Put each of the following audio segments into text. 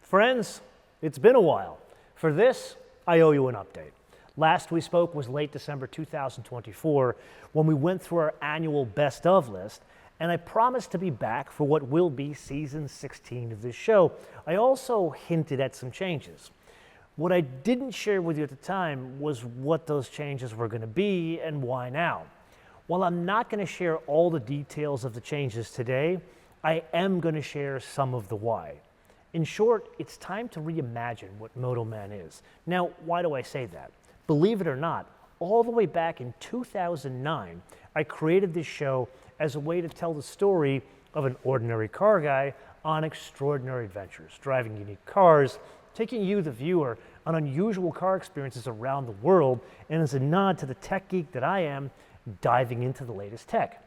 Friends, it's been a while. For this, I owe you an update. Last we spoke was late December 2024 when we went through our annual best of list, and I promised to be back for what will be season 16 of this show. I also hinted at some changes. What I didn't share with you at the time was what those changes were going to be and why now. While I'm not going to share all the details of the changes today, I am going to share some of the why. In short, it's time to reimagine what MotoMan is. Now, why do I say that? Believe it or not, all the way back in 2009, I created this show as a way to tell the story of an ordinary car guy on extraordinary adventures, driving unique cars, taking you, the viewer, on unusual car experiences around the world, and as a nod to the tech geek that I am, diving into the latest tech.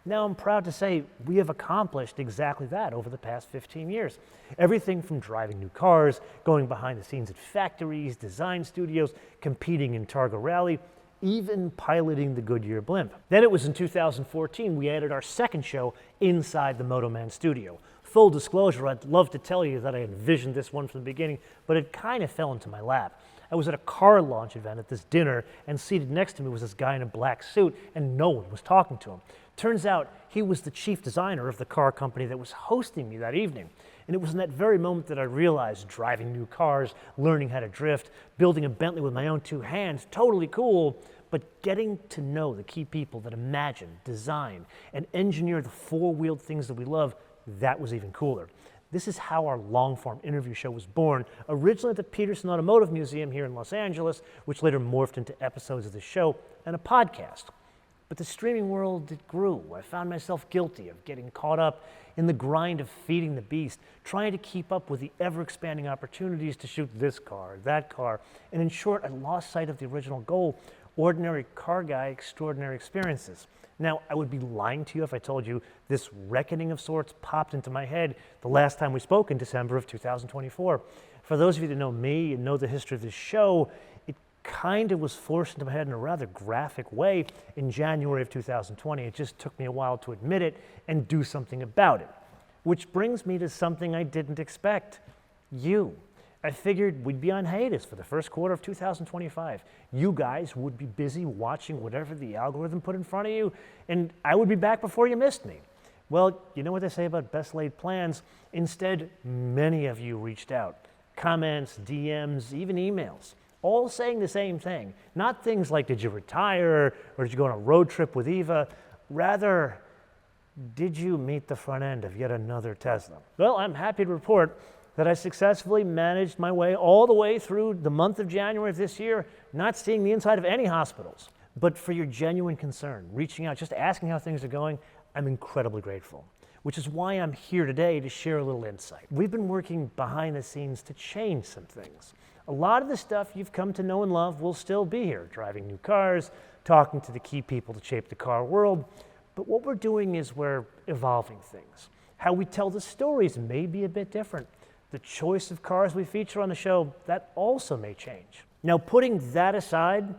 Now I'm proud to say we have accomplished exactly that over the past 15 years. Everything from driving new cars, going behind the scenes at factories, design studios, competing in Targa Rally, even piloting the Goodyear blimp. Then it was in 2014 we added our second show, Inside the MotoMan Studio. Full disclosure, I'd love to tell you that I envisioned this one from the beginning, but it kind of fell into my lap. I was at a car launch event at this dinner, and seated next to me was this guy in a black suit, and no one was talking to him. Turns out he was the chief designer of the car company that was hosting me that evening. And it was in that very moment that I realized driving new cars, learning how to drift, building a Bentley with my own two hands, totally cool, but getting to know the key people that imagine, design, and engineer the four-wheeled things that we love, that was even cooler. This is how our long-form interview show was born, originally at the Peterson Automotive Museum here in Los Angeles, which later morphed into episodes of the show and a podcast. But the streaming world, it grew. I found myself guilty of getting caught up in the grind of feeding the beast, trying to keep up with the ever-expanding opportunities to shoot this car, that car, and in short, I lost sight of the original goal, ordinary car guy, extraordinary experiences. Now, I would be lying to you if I told you this reckoning of sorts popped into my head the last time we spoke in December of 2024. For those of you that know me and know the history of this show, it kind of was forced into my head in a rather graphic way in January of 2020. It just took me a while to admit it and do something about it. Which brings me to something I didn't expect. You. I figured we'd be on hiatus for the first quarter of 2025. You guys would be busy watching whatever the algorithm put in front of you, and I would be back before you missed me. Well, you know what they say about best laid plans? Instead, many of you reached out. Comments, DMs, even emails, all saying the same thing. Not things like, did you retire, or did you go on a road trip with Eva? Rather, did you meet the front end of yet another Tesla? Well, I'm happy to report that I successfully managed my way all the way through the month of January of this year, not seeing the inside of any hospitals. But for your genuine concern, reaching out, just asking how things are going, I'm incredibly grateful, which is why I'm here today to share a little insight. We've been working behind the scenes to change some things. A lot of the stuff you've come to know and love will still be here, driving new cars, talking to the key people that shape the car world. But what we're doing is we're evolving things. How we tell the stories may be a bit different. The choice of cars we feature on the show, that also may change. Now, putting that aside,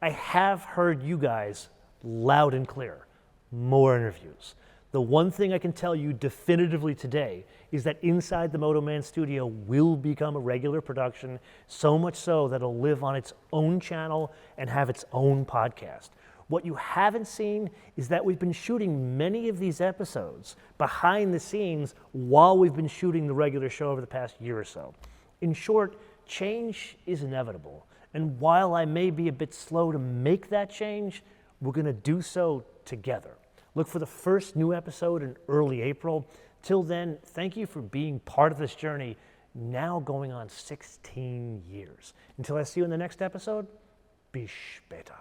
I have heard you guys loud and clear. More interviews. The one thing I can tell you definitively today is that Inside the MotoMan Studio will become a regular production, so much so that it'll live on its own channel and have its own podcast. What you haven't seen is that we've been shooting many of these episodes behind the scenes while we've been shooting the regular show over the past year or so. In short, change is inevitable. And while I may be a bit slow to make that change, we're going to do so together. Look for the first new episode in early April. Till then, thank you for being part of this journey, now going on 16 years. Until I see you in the next episode, bis später.